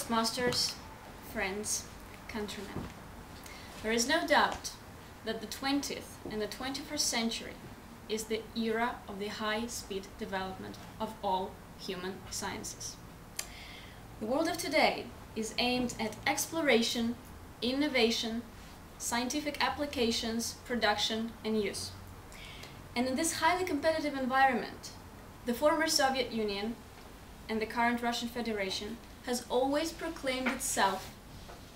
Toastmasters, friends, countrymen. There is no doubt that the 20th and the 21st century is the era of the high-speed development of all human sciences. The world of today is aimed at exploration, innovation, scientific applications, production, and use. And in this highly competitive environment, the former Soviet Union and the current Russian Federation has always proclaimed itself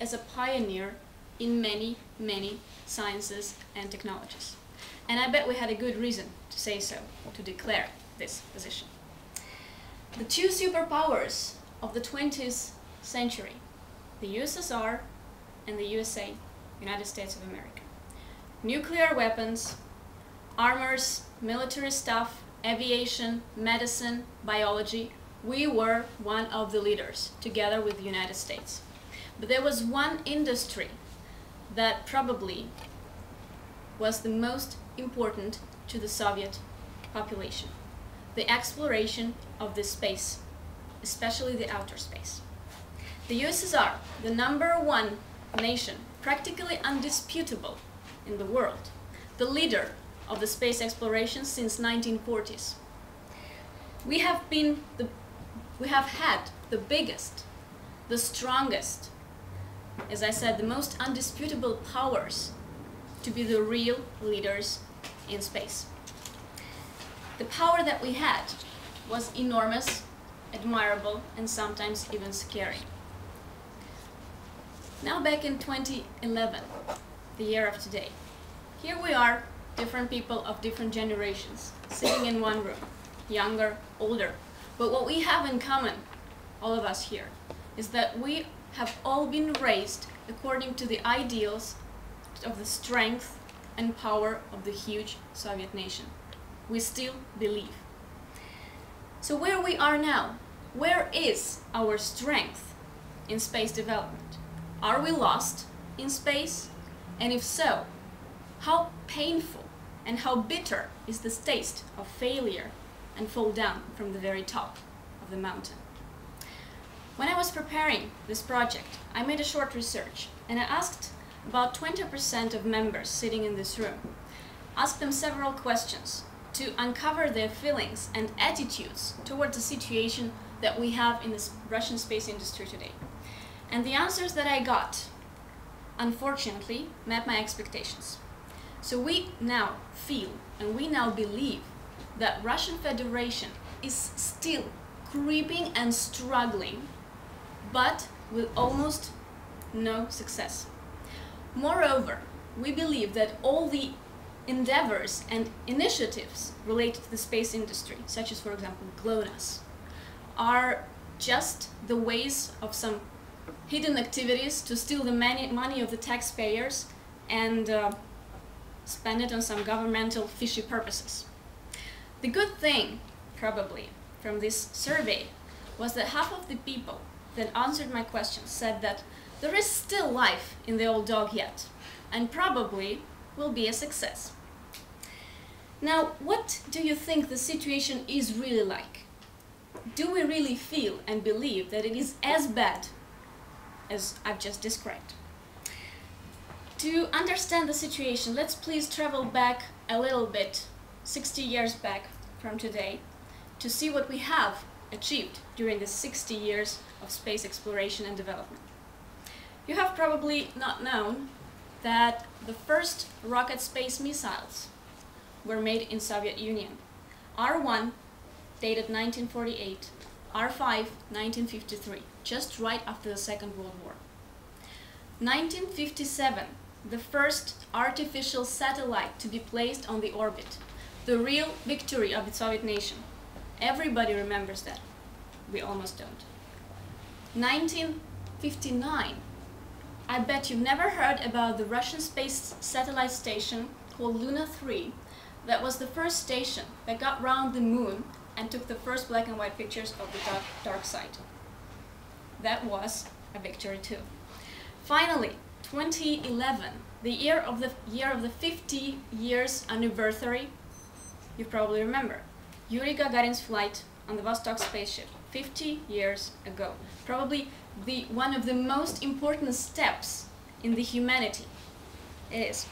as a pioneer in many, many sciences and technologies. And I bet we had a good reason to say so, to declare this position. The two superpowers of the 20th century, the USSR and the USA, United States of America. Nuclear weapons, armors, military stuff, aviation, medicine, biology, we were one of the leaders, together with the United States. But there was one industry that probably was the most important to the Soviet population: the exploration of the space, especially the outer space. The USSR, the #1 nation, practically undisputable in the world, the leader of the space exploration since 1940s. We have had the biggest, the strongest, as I said, the most undisputable powers to be the real leaders in space. The power that we had was enormous, admirable, and sometimes even scary. Now back in 2011, the year of today, here we are, different people of different generations, sitting in one room, younger, older. But what we have in common, all of us here, is that we have all been raised according to the ideals of the strength and power of the huge Soviet nation. We still believe. So where we are now, where is our strength in space development? Are we lost in space? And if so, how painful and how bitter is this taste of failure and fall down from the very top of the mountain? When I was preparing this project, I made a short research and I asked about 20% of members sitting in this room, asked them several questions to uncover their feelings and attitudes towards the situation that we have in the Russian space industry today. And the answers that I got, unfortunately, met my expectations. So we now feel and we now believe that Russian Federation is still creeping and struggling, but with almost no success. Moreover, we believe that all the endeavors and initiatives related to the space industry, such as, for example, GLONASS, are just the ways of some hidden activities to steal the money of the taxpayers and spend it on some governmental fishy purposes. The good thing, probably, from this survey was that half of the people that answered my questions said that there is still life in the old dog yet, and probably will be a success. Now, what do you think the situation is really like? Do we really feel and believe that it is as bad as I've just described? To understand the situation, let's please travel back a little bit, 60 years back from today, to see what we have achieved during the 60 years of space exploration and development. You have probably not known that the first rocket space missiles were made in Soviet Union. R1 dated 1948, R5 1953, just right after the Second World War. 1957, the first artificial satellite to be placed on the orbit, the real victory of the Soviet nation. Everybody remembers that. We almost don't. 1959, I bet you've never heard about the Russian space satellite station called Luna 3. That was the first station that got round the moon and took the first black and white pictures of the dark side. That was a victory too. Finally, 2011, the year of the 50 years anniversary, you probably remember. Yuri Gagarin's flight on the Vostok spaceship 50 years ago. Probably one of the most important steps in the humanity. It is.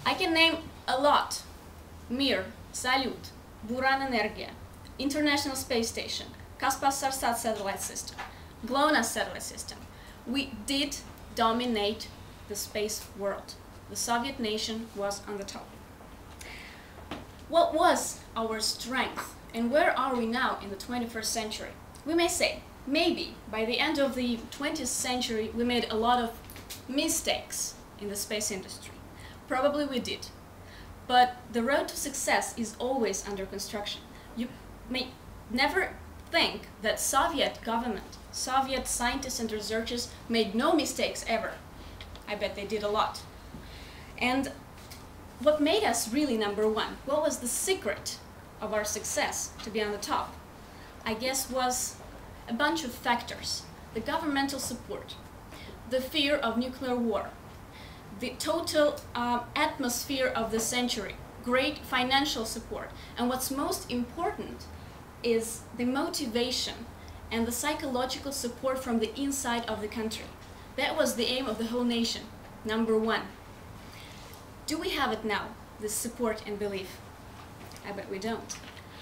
I can name a lot. Mir, Salyut, Buran Energia, International Space Station, Kaspar-Sarsat satellite system, GLONASS satellite system. We did dominate the space world. The Soviet nation was on the top. What was our strength, and where are we now in the 21st century? We may say, maybe by the end of the 20th century we made a lot of mistakes in the space industry. Probably we did. But the road to success is always under construction. You may never think that Soviet government, Soviet scientists and researchers made no mistakes ever. I bet they did a lot. And what made us really number one? What was the secret of our success to be on the top? I guess was a bunch of factors. The governmental support, the fear of nuclear war, the total atmosphere of the century, great financial support, and what's most important is the motivation and the psychological support from the inside of the country. That was the aim of the whole nation, number one. Do we have it now, this support and belief? I bet we don't.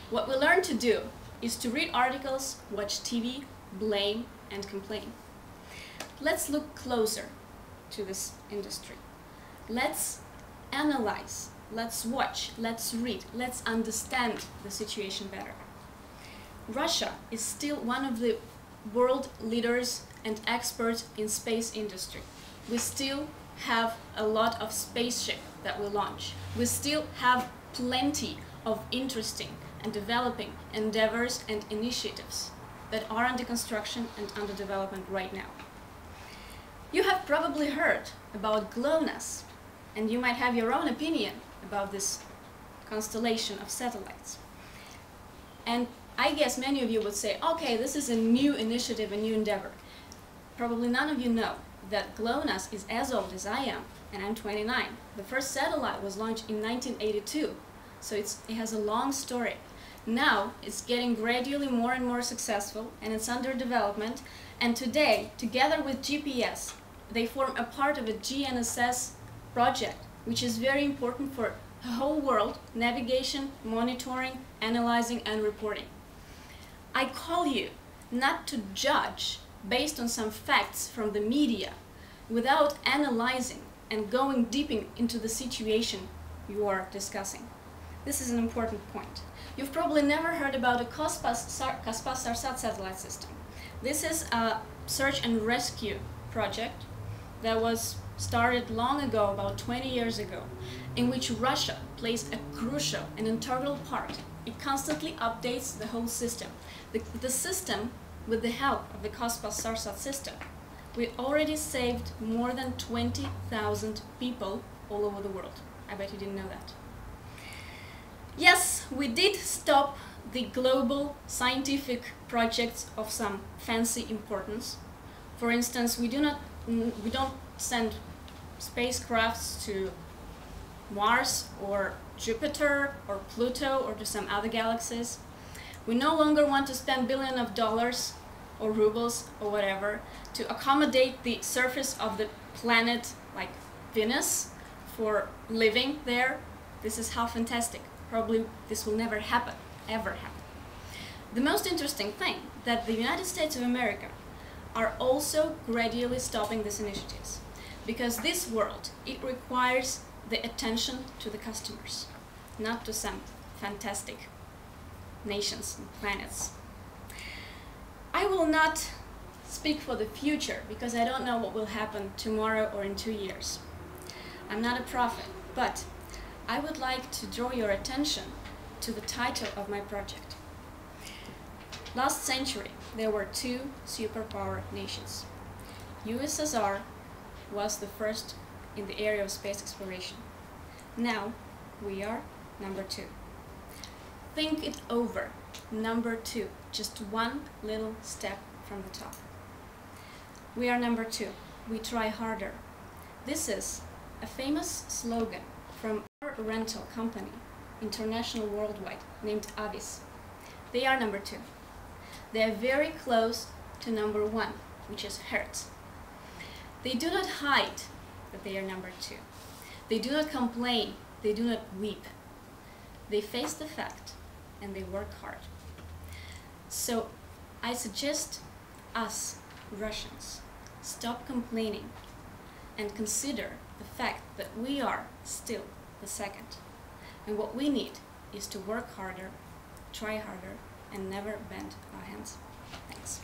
What we learn to do is to read articles, watch TV, blame and complain. Let's look closer to this industry. Let's analyze, let's watch, let's read, let's understand the situation better. Russia is still one of the world leaders and experts in space industry. We still have a lot of spaceship that we launch. We still have plenty of interesting and developing endeavors and initiatives that are under construction and under development right now. You have probably heard about GLONASS, and you might have your own opinion about this constellation of satellites. And I guess many of you would say, okay, this is a new initiative, a new endeavor. Probably none of you know that GLONASS is as old as I am, and I'm 29. The first satellite was launched in 1982, so it has a long story. Now it's getting gradually more and more successful, and it's under development, and today, together with GPS, they form a part of a GNSS project, which is very important for the whole world: navigation, monitoring, analyzing and reporting. I call you not to judge based on some facts from the media without analyzing and going deep into the situation you are discussing. This is an important point. You've probably never heard about a Kaspar-Sarsat satellite system. This is a search and rescue project that was started long ago, about 20 years ago, in which Russia plays a crucial and integral part. It constantly updates the whole system. The system, with the help of the Kaspar-Sarsat system, we already saved more than 20,000 people all over the world. I bet you didn't know that. Yes, we did stop the global scientific projects of some fancy importance. For instance, we don't send spacecrafts to Mars or Jupiter or Pluto or to some other galaxies. We no longer want to spend billions of dollars or rubles or whatever to accommodate the surface of the planet like Venus for living there. This is how fantastic. Probably this will never happen, ever happen. The most interesting thing that the United States of America are also gradually stopping these initiatives, because this world, it requires the attention to the customers, not to some fantastic nations and planets. I will not speak for the future because I don't know what will happen tomorrow or in 2 years. I'm not a prophet, but I would like to draw your attention to the title of my project. Last century, there were two superpower nations. USSR was the first in the area of space exploration. Now, we are number 2. Think it over. Number 2, just one little step from the top. We are number 2. We try harder. This is a famous slogan from our rental company, international worldwide, named Avis. They are number 2. They are very close to number 1, which is Hertz. They do not hide that they are number 2. They do not complain. They do not weep. They face the fact and they work hard. So I suggest us, Russians, stop complaining and consider the fact that we are still the second. And what we need is to work harder, try harder, and never bend our hands. Thanks.